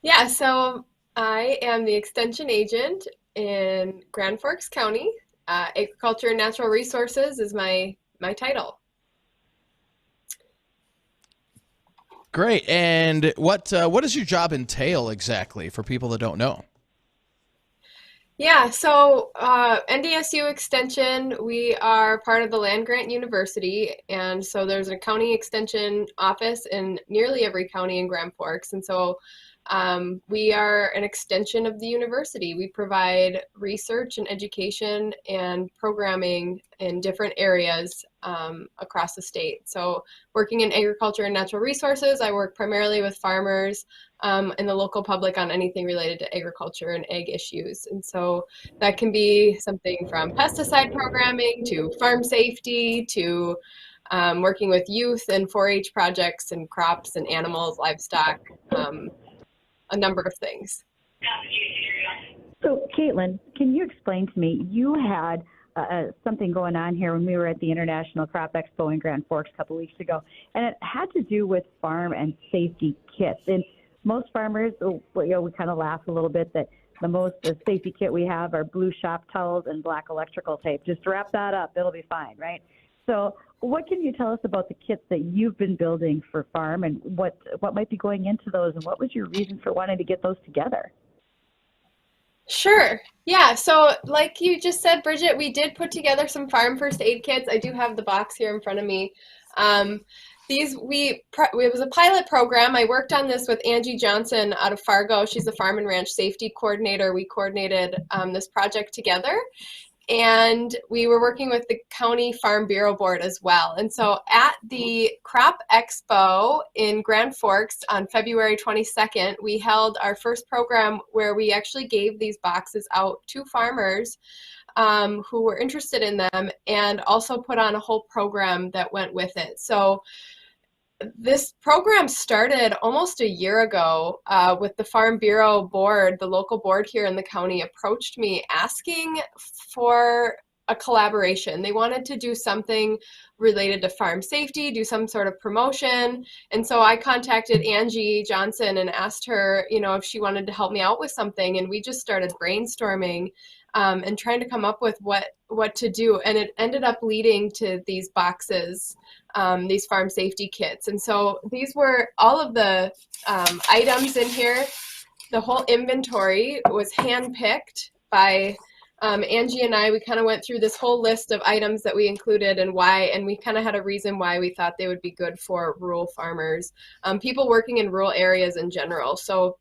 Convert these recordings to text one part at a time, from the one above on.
Yeah, so I am the extension agent in Grand Forks County. Agriculture and Natural Resources is my title. Great. And what does your job entail exactly for people that don't know? Yeah, so NDSU Extension, we are part of the land grant university, and so there's a county extension office in nearly every county in Grand Forks, and so we are an extension of the university. We provide research and education and programming in different areas across the state. So working in agriculture and natural resources, I work primarily with farmers and the local public on anything related to agriculture and ag issues. And so that can be something from pesticide programming to farm safety to working with youth and 4-H projects and crops and animals, livestock, a number of things. So, Katelyn, can you explain to me? You had something going on here when we were at the International Crop Expo in Grand Forks a couple weeks ago, and it had to do with farm and safety kits. And most farmers, we kind of laugh a little bit that the safety kit we have are blue shop towels and black electrical tape. Just wrap that up; it'll be fine, right? So, what can you tell us about the kits that you've been building for farm, and what might be going into those, and what was your reason for wanting to get those together? Sure. Yeah. So, like you just said, Bridget, we did put together some farm first aid kits. I do have the box here in front of me. Um, it was a pilot program. I worked on this with Angie Johnson out of Fargo. She's the Farm and Ranch Safety Coordinator. We coordinated this project together, and we were working with the County Farm Bureau Board as well. And so at the Crop Expo in Grand Forks on February 22nd, we held our first program where we actually gave these boxes out to farmers who were interested in them, and also put on a whole program that went with it. So this program started almost a year ago with the Farm Bureau board. The local board here in the county approached me asking for a collaboration. They wanted to do something related to farm safety, do some sort of promotion. And so I contacted Angie Johnson and asked her, if she wanted to help me out with something. And we just started brainstorming and trying to come up with what to do. And it ended up leading to these boxes, these farm safety kits. And so these were all of the items in here. The whole inventory was handpicked by Angie and I. We kind of went through this whole list of items that we included and why, and we kind of had a reason why we thought they would be good for rural farmers, people working in rural areas in general. So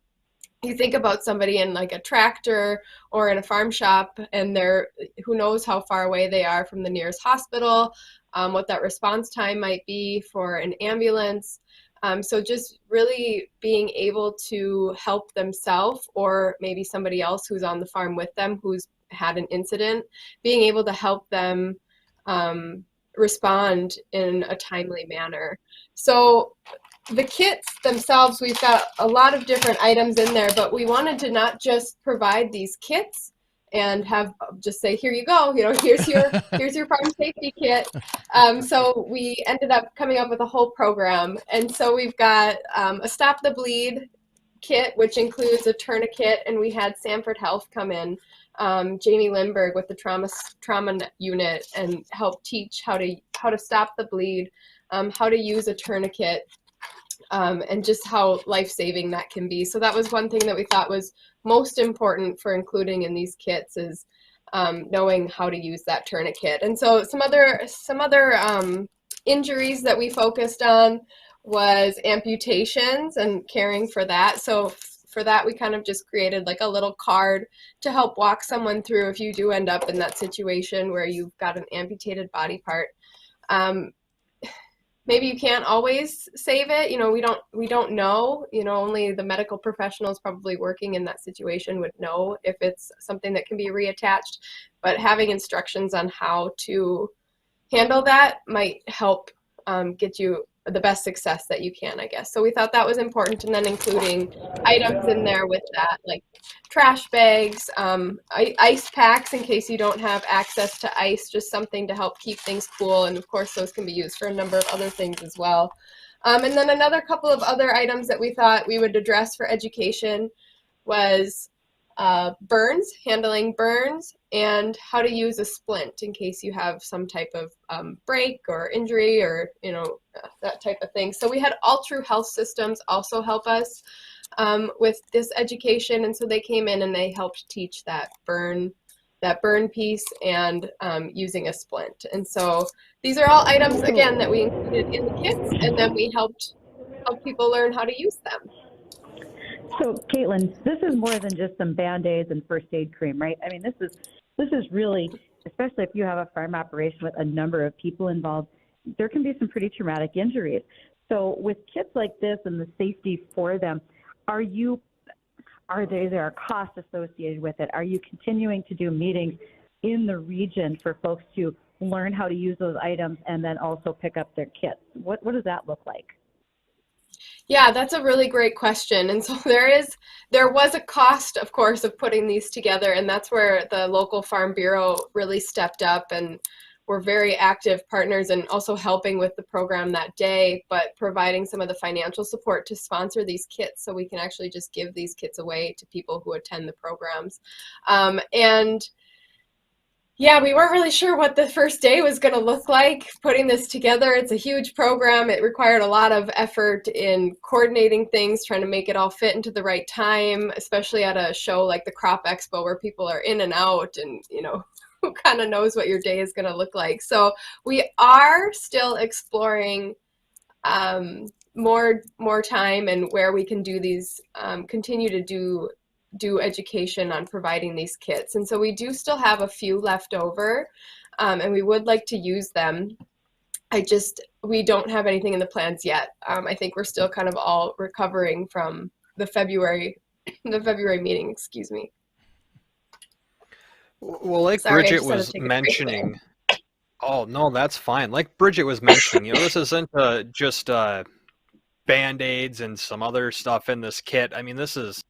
you think about somebody in like a tractor or in a farm shop, and they're, who knows how far away they are from the nearest hospital, what that response time might be for an ambulance. So just really being able to help themselves, or maybe somebody else who's on the farm with them who's had an incident, being able to help them respond in a timely manner. So the kits themselves, we've got a lot of different items in there, but we wanted to not just provide these kits and have just say, here you go, here's your farm safety kit. So we ended up coming up with a whole program. And so we've got a Stop the Bleed kit, which includes a tourniquet, and we had Sanford Health come in, Jamie Lindbergh with the trauma unit, and help teach how to stop the bleed, how to use a tourniquet, and just how life-saving that can be. So that was one thing that we thought was most important for including in these kits, is knowing how to use that tourniquet. And so some other injuries that we focused on was amputations and caring for that. So for that, we kind of just created like a little card to help walk someone through if you do end up in that situation where you've got an amputated body part. Maybe you can't always save it. We don't know. Only the medical professionals probably working in that situation would know if it's something that can be reattached. But having instructions on how to handle that might help get you the best success that you can, I guess. So we thought that was important, and then including items in there with that, like trash bags, ice packs in case you don't have access to ice, just something to help keep things cool. And of course, those can be used for a number of other things as well. And then another couple of other items that we thought we would address for education was burns, handling burns, and how to use a splint in case you have some type of break or injury or, that type of thing. So we had All True Health Systems also help us with this education. And so they came in and they helped teach that burn piece and using a splint. And so these are all items, again, that we included in the kits, and then we help people learn how to use them. So, Katelyn, this is more than just some Band-Aids and first aid cream, right? I mean, this is really, especially if you have a farm operation with a number of people involved, there can be some pretty traumatic injuries. So with kits like this and the safety for them, are there a cost associated with it? Are you continuing to do meetings in the region for folks to learn how to use those items and then also pick up their kits? What does that look like? Yeah, that's a really great question. And so there was a cost, of course, of putting these together, and that's where the local Farm Bureau really stepped up and were very active partners and also helping with the program that day, but providing some of the financial support to sponsor these kits so we can actually just give these kits away to people who attend the programs. And yeah, we weren't really sure what the first day was going to look like putting this together. It's a huge program. It required a lot of effort in coordinating things, trying to make it all fit into the right time, especially at a show like the Crop Expo where people are in and out and, who kind of knows what your day is going to look like. So we are still exploring more time and where we can do these, continue to do education on providing these kits. And so we do still have a few left over, and we would like to use them. We don't have anything in the plans yet. I think we're still kind of all recovering from the February meeting, excuse me. Well, like Sorry, Bridget was mentioning, oh no, that's fine. Like Bridget was mentioning, this isn't just Band-Aids and some other stuff in this kit. I mean, this is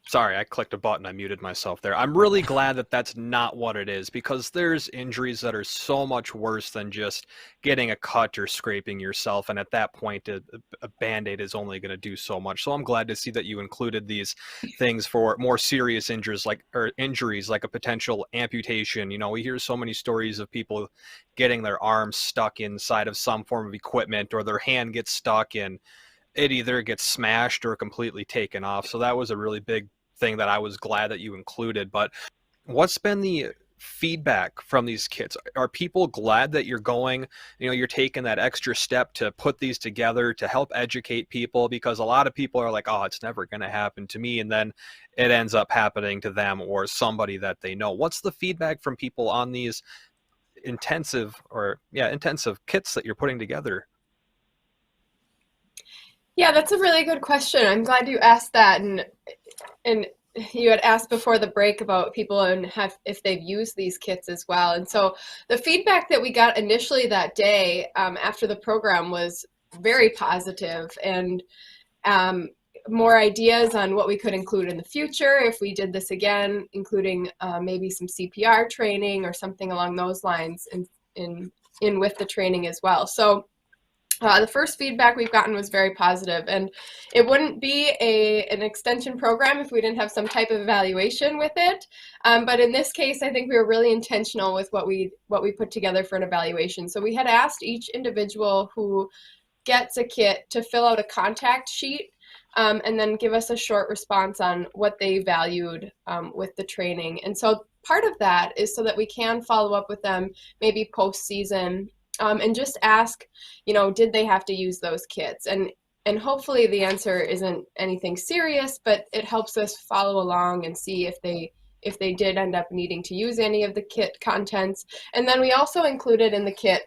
Sorry, I clicked a button. I muted myself there. I'm really glad that that's not what it is, because there's injuries that are so much worse than just getting a cut or scraping yourself. And at that point, a Band-Aid is only going to do so much. So I'm glad to see that you included these things for more serious injuries, like a potential amputation. We hear so many stories of people getting their arms stuck inside of some form of equipment, or their hand gets stuck and it either gets smashed or completely taken off. So that was a really big thing that I was glad that you included. But what's been the feedback from these kits? Are people glad that you're you're taking that extra step to put these together to help educate people? Because a lot of people are like, oh, it's never going to happen to me, and then it ends up happening to them or somebody that they know. What's the feedback from people on these intensive kits that you're putting together? Yeah, that's a really good question. I'm glad you asked that. And you had asked before the break about people and if they've used these kits as well. And so the feedback that we got initially that day after the program was very positive, and more ideas on what we could include in the future if we did this again, including maybe some CPR training or something along those lines in with the training as well. So the first feedback we've gotten was very positive, and it wouldn't be an extension program if we didn't have some type of evaluation with it. But in this case, I think we were really intentional with what we put together for an evaluation. So we had asked each individual who gets a kit to fill out a contact sheet and then give us a short response on what they valued with the training. And so part of that is so that we can follow up with them maybe post-season and just ask, did they have to use those kits? And hopefully the answer isn't anything serious, but it helps us follow along and see if they did end up needing to use any of the kit contents. And then we also included in the kit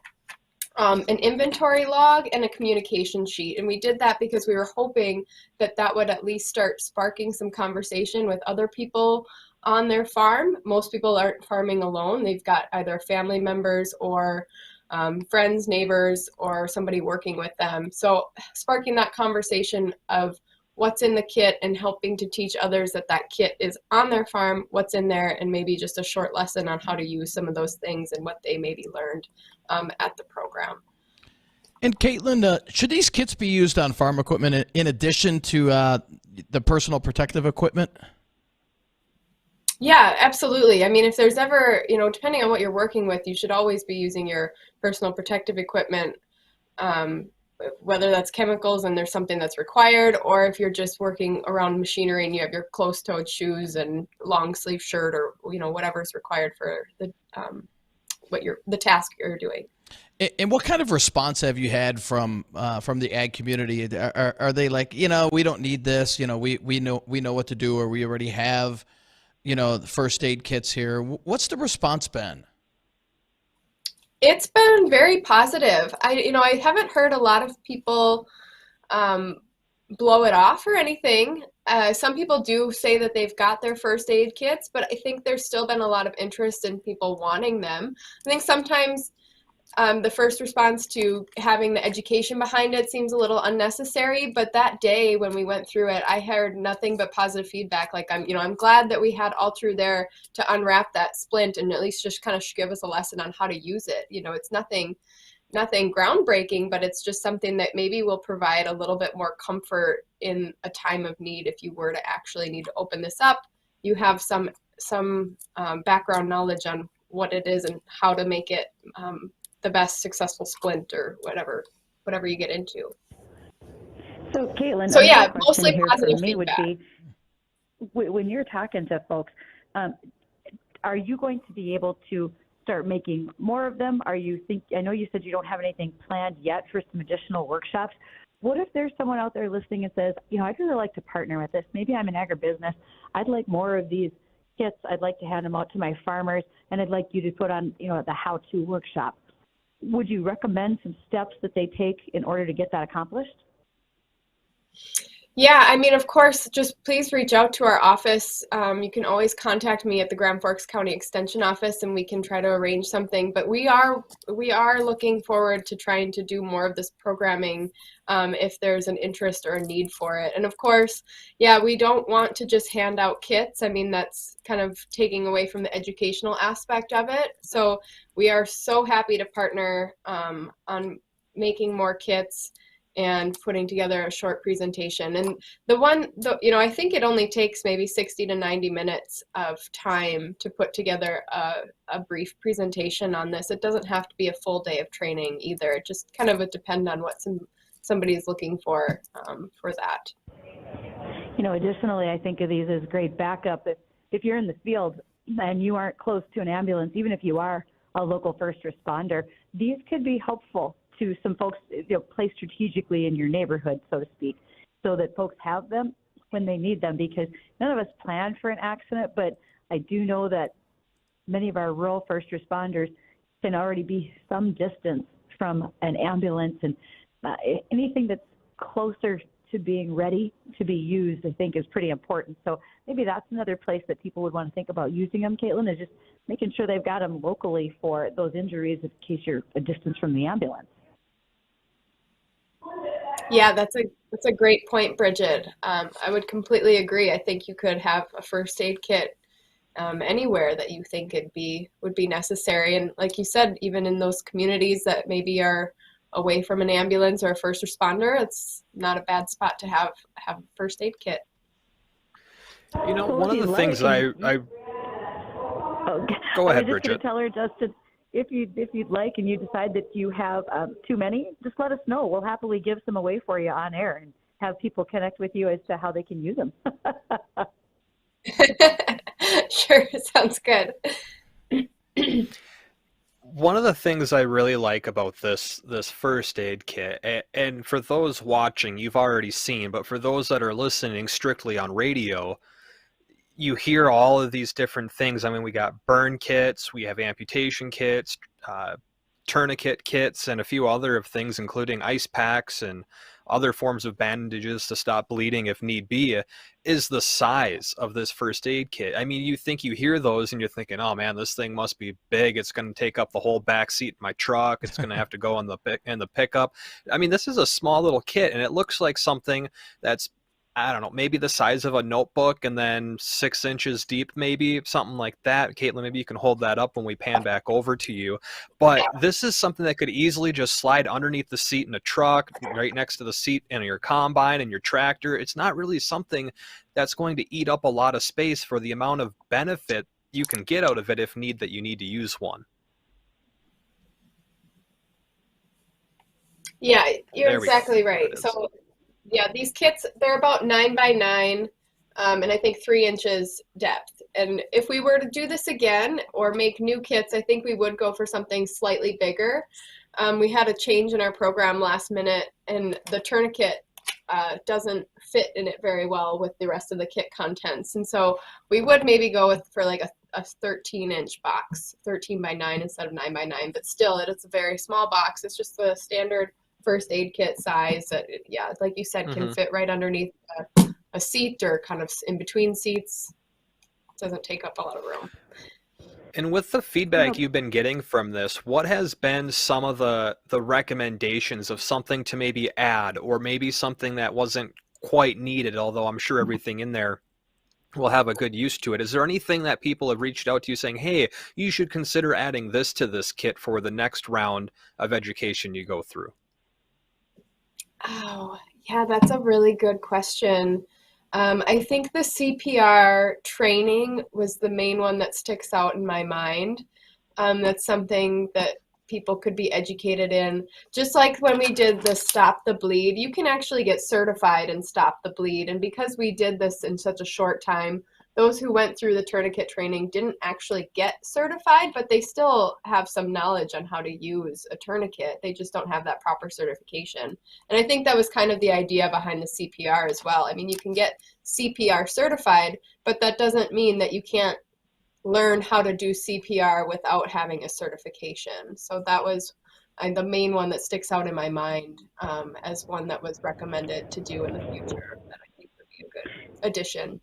an inventory log and a communication sheet. And we did that because we were hoping that would at least start sparking some conversation with other people on their farm. Most people aren't farming alone. They've got either family members or friends, neighbors, or somebody working with them. So sparking that conversation of what's in the kit and helping to teach others that kit is on their farm, what's in there, and maybe just a short lesson on how to use some of those things and what they maybe learned at the program. And Katelyn, should these kits be used on farm equipment in addition to the personal protective equipment? Yeah, absolutely. I mean, if there's ever, depending on what you're working with, you should always be using your personal protective equipment, um, whether that's chemicals and there's something that's required, or if you're just working around machinery and you have your closed-toed shoes and long sleeve shirt, or whatever's required for the task you're doing. And what kind of response have you had from the ag community? Are they like, we don't need this, we know what to do, or we already have, the first aid kits here. What's the response been? It's been very positive. I haven't heard a lot of people blow it off or anything. Some people do say that they've got their first aid kits, but I think there's still been a lot of interest in people wanting them. I think sometimes the first response to having the education behind it seems a little unnecessary, but that day when we went through it, I heard nothing but positive feedback. Like I'm glad that we had Altru there to unwrap that splint and at least just kind of give us a lesson on how to use it. It's nothing groundbreaking, but it's just something that maybe will provide a little bit more comfort in a time of need. If you were to actually need to open this up, you have some background knowledge on what it is and how to make it the best successful splint or whatever you get into. So Katelyn, so yeah, mostly here positive for me feedback. would be, when you're talking to folks, are you going to be able to start making more of them? I know you said you don't have anything planned yet for some additional workshops. What if there's someone out there listening and says, I'd really like to partner with this. Maybe I'm an agribusiness. I'd like more of these kits. I'd like to hand them out to my farmers, and I'd like you to put on, the how-to workshop. Would you recommend some steps that they take in order to get that accomplished? Yeah, I mean, of course, just please reach out to our office. You can always contact me at the Grand Forks County Extension Office, and we can try to arrange something. But we are looking forward to trying to do more of this programming if there's an interest or a need for it. And of course, yeah, we don't want to just hand out kits. I mean, that's kind of taking away from the educational aspect of it. So we are so happy to partner on making more kits and putting together a short presentation. And I think it only takes maybe 60 to 90 minutes of time to put together a brief presentation on this. It doesn't have to be a full day of training either. It just kind of would depend on what somebody is looking for that. Additionally, I think of these as great backup. If you're in the field and you aren't close to an ambulance, even if you are a local first responder, these could be helpful to some folks, placed strategically in your neighborhood, so to speak, so that folks have them when they need them, because none of us planned for an accident, but I do know that many of our rural first responders can already be some distance from an ambulance, and anything that's closer to being ready to be used, I think, is pretty important. So maybe that's another place that people would want to think about using them, Katelyn, is just making sure they've got them locally for those injuries in case you're a distance from the ambulance. Yeah, that's a great point, Bridget. I would completely agree. I think you could have a first aid kit anywhere that you think would be necessary. And like you said, even in those communities that maybe are away from an ambulance or a first responder, it's not a bad spot to have a first aid kit. One of the things I go ahead, Bridget. I was just going to tell her, Justin, if you'd like and you decide that you have too many, just let us know. We'll happily give some away for you on air and have people connect with you as to how they can use them. Sure, sounds good. One of the things I really like about this first aid kit, and for those watching, you've already seen, but for those that are listening strictly on radio, you hear all of these different things. I mean, we got burn kits, we have amputation kits, tourniquet kits, and a few other things, including ice packs and other forms of bandages to stop bleeding if need be. Is the size of this first aid kit. I mean, you hear those and you're thinking, oh man, this thing must be big. It's going to take up the whole back seat in my truck. It's going to have to go in the pickup. I mean, this is a small little kit, and it looks like something that's I don't know, maybe the size of a notebook and then 6 inches deep, maybe something like that. Katelyn, maybe you can hold that up when we pan back over to you. But this is something that could easily just slide underneath the seat in a truck, right next to the seat in your combine and your tractor. It's not really something that's going to eat up a lot of space for the amount of benefit you can get out of it if that you need to use one. Yeah, you're exactly right. So yeah, these kits, they're about 9 by 9, and I think 3 inches depth. And if we were to do this again or make new kits, I think we would go for something slightly bigger. We had a change in our program last minute, and the tourniquet doesn't fit in it very well with the rest of the kit contents. And so we would maybe go for like a 13-inch box, 13 by 9 instead of 9 by 9. But still, it's a very small box. It's just the standard first aid kit size that, yeah, like you said, can fit right underneath a seat or kind of in between seats. It doesn't take up a lot of room. And with the feedback you've been getting from this, what has been some of the recommendations of something to maybe add, or maybe something that wasn't quite needed, although I'm sure everything in there will have a good use to it? Is there anything that people have reached out to you saying, hey, you should consider adding this to this kit for the next round of education you go through? Oh, yeah, that's a really good question. I think the CPR training was the main one that sticks out in my mind. That's something that people could be educated in. Just like when we did the Stop the Bleed, you can actually get certified in Stop the Bleed. And because we did this in such a short time, those who went through the tourniquet training didn't actually get certified, but they still have some knowledge on how to use a tourniquet. They just don't have that proper certification. And I think that was kind of the idea behind the CPR as well. I mean, you can get CPR certified, but that doesn't mean that you can't learn how to do CPR without having a certification. So that was the main one that sticks out in my mind as one that was recommended to do in the future that I think would be a good addition.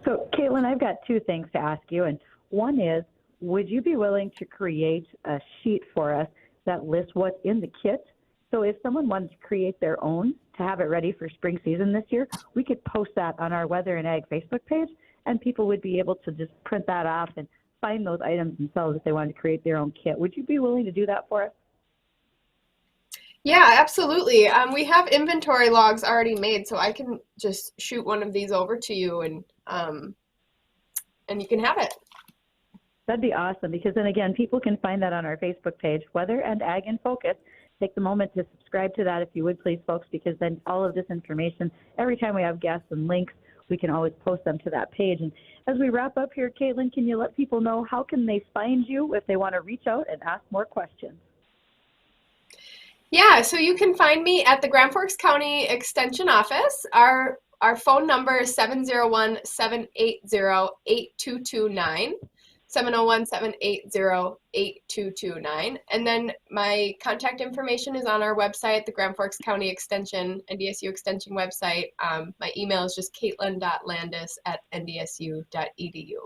So, Katelyn, I've got two things to ask you. And one is, would you be willing to create a sheet for us that lists what's in the kit? So if someone wanted to create their own to have it ready for spring season this year, we could post that on our Weather and Ag Facebook page, and people would be able to just print that off and find those items themselves if they wanted to create their own kit. Would you be willing to do that for us? Yeah, absolutely. We have inventory logs already made, so I can just shoot one of these over to you, and you can have it. That'd be awesome, because then again, people can find that on our Facebook page, Weather and Ag in Focus. Take the moment to subscribe to that if you would, please, folks, because then all of this information, every time we have guests and links, we can always post them to that page. And as we wrap up here, Katelyn, can you let people know how can they find you if they want to reach out and ask more questions? Yeah, so you can find me at the Grand Forks County Extension Office. Our phone number is 701-780-8229, 701-780-8229. And then my contact information is on our website, the Grand Forks County Extension, NDSU Extension website. My email is just katelyn.landeis@ndsu.edu.